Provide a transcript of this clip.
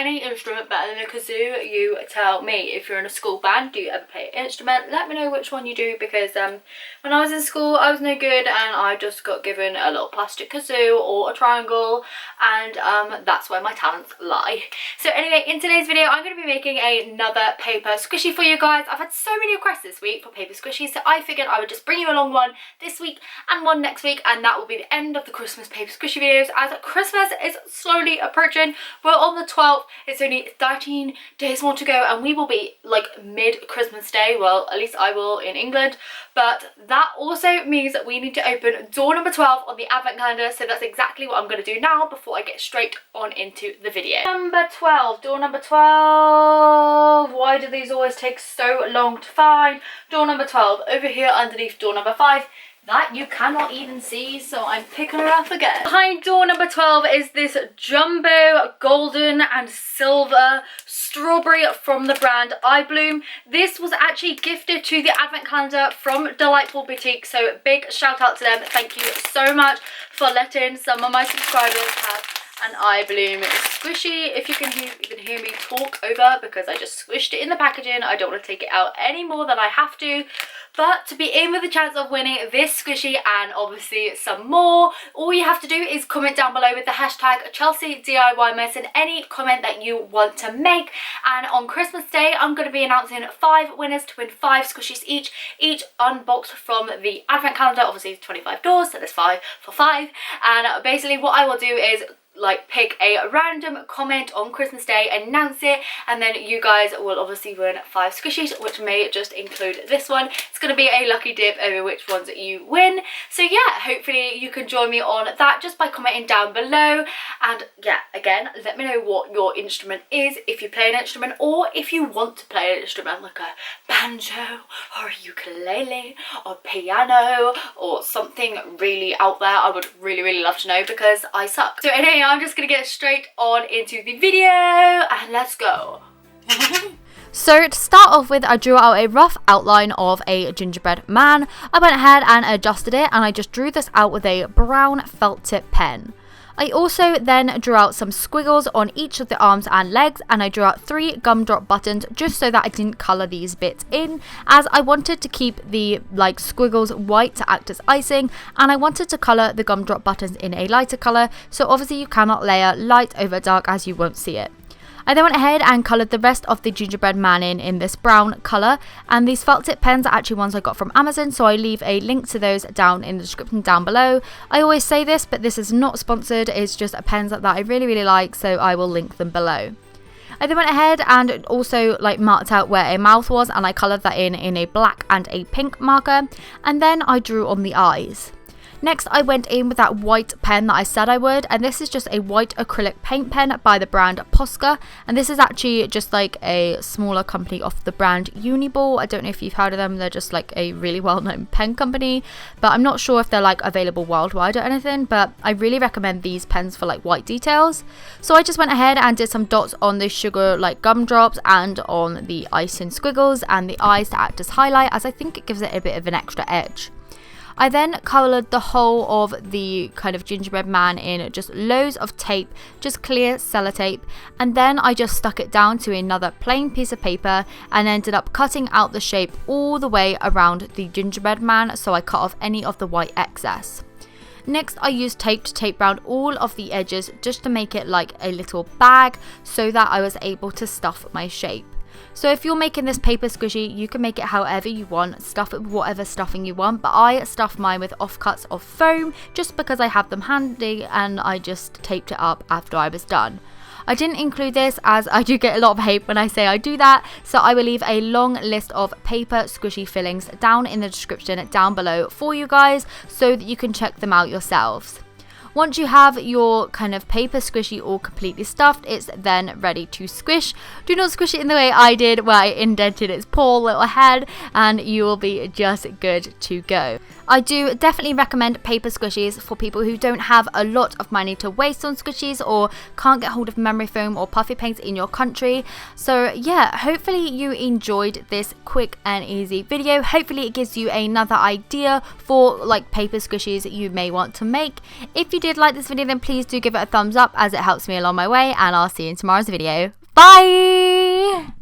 any instrument better than a kazoo? You tell me. If you're in a school band, do you ever play an instrument? Let me know which one you do, because when I was in school I was no good and I just got given a little plastic kazoo or a triangle, and that's where my talents lie. So anyway, in today's video I'm going to be making another paper squishy for you guys. I've had so many requests this week for paper squishies, so I figured I would just bring you along one this week and one next week, and that will be the end of the Christmas paper squishy videos, as Christmas is slowly approaching. We're on the 12th, it's only 13 days more to go, and we will be like mid Christmas day. Well, at least I will in England, but that also means that we need to open door number 12 on the advent calendar, so that's exactly what I'm going to do now before I get straight on into the video. Number 12, door number 12. Why do these always take so long to find? Door number 12 over here underneath door number 5 that you cannot even see, so I'm picking her up again. Behind door number 12 is this jumbo golden and silver strawberry from the brand iBloom. This was actually gifted to the advent calendar from Delightful Boutique, so big shout out to them. Thank you so much for letting some of my subscribers have an iBloom squishy. If you can even hear me talk over, because I just squished it in the packaging, I don't want to take it out any more than I have to. But to be in with a chance of winning this squishy and obviously some more, all you have to do is comment down below with the hashtag ChelseyDIYMess and any comment that you want to make. And on Christmas Day, I'm going to be announcing 5 winners to win 5 squishies each unboxed from the advent calendar. Obviously 25 doors, so there's 5 for 5. And basically what I will do is like pick a random comment on Christmas Day, announce it, and then you guys will obviously win 5 squishies, which may just include this one. It's going to be a lucky dip over which ones you win. So yeah, hopefully you can join me on that just by commenting down below. And yeah, again, let me know what your instrument is, if you play an instrument, or if you want to play an instrument like a banjo or a ukulele or piano or something really out there. I would really love to know, because I suck. So anyway, I'm just gonna get straight on into the video and let's go. So to start off with, I drew out a rough outline of a gingerbread man. I went ahead and adjusted it, and I just drew this out with a brown felt tip pen. I also then drew out some squiggles on each of the arms and legs, and I drew out 3 gumdrop buttons just so that I didn't colour these bits in, as I wanted to keep the like squiggles white to act as icing, and I wanted to colour the gumdrop buttons in a lighter colour, so obviously you cannot layer light over dark as you won't see it. I then went ahead and coloured the rest of the gingerbread man in this brown colour, and these felt tip pens are actually ones I got from Amazon, so I leave a link to those down in the description down below. I always say this, but this is not sponsored, it's just pens that I really like, so I will link them below. I then went ahead and also like marked out where a mouth was, and I coloured that in a black and a pink marker, and then I drew on the eyes. Next, I went in with that white pen that I said I would, and this is just a white acrylic paint pen by the brand Posca, and this is actually just like a smaller company of the brand Uniball. I don't know if you've heard of them, they're just like a really well-known pen company, but I'm not sure if they're like available worldwide or anything, but I really recommend these pens for like white details. So I just went ahead and did some dots on the sugar like gumdrops and on the icing squiggles and the eyes to act as highlight, as I think it gives it a bit of an extra edge. I then coloured the whole of the kind of gingerbread man in just loads of tape, just clear sellotape, and then I just stuck it down to another plain piece of paper and ended up cutting out the shape all the way around the gingerbread man, so I cut off any of the white excess. Next, I used tape to tape around all of the edges just to make it like a little bag so that I was able to stuff my shape. So if you're making this paper squishy, you can make it however you want, stuff it with whatever stuffing you want, but I stuffed mine with offcuts of foam just because I have them handy, and I just taped it up after I was done. I didn't include this as I do get a lot of hate when I say I do that, so I will leave a long list of paper squishy fillings down in the description down below for you guys so that you can check them out yourselves. Once you have your kind of paper squishy all completely stuffed, it's then ready to squish. Do not squish it in the way I did, where I indented its poor little head, and you will be just good to go. I do definitely recommend paper squishies for people who don't have a lot of money to waste on squishies or can't get hold of memory foam or puffy paints in your country. So yeah, hopefully you enjoyed this quick and easy video. Hopefully it gives you another idea for like paper squishies you may want to make. If you did like this video, then please do give it a thumbs up as it helps me along my way, and I'll see you in tomorrow's video. Bye!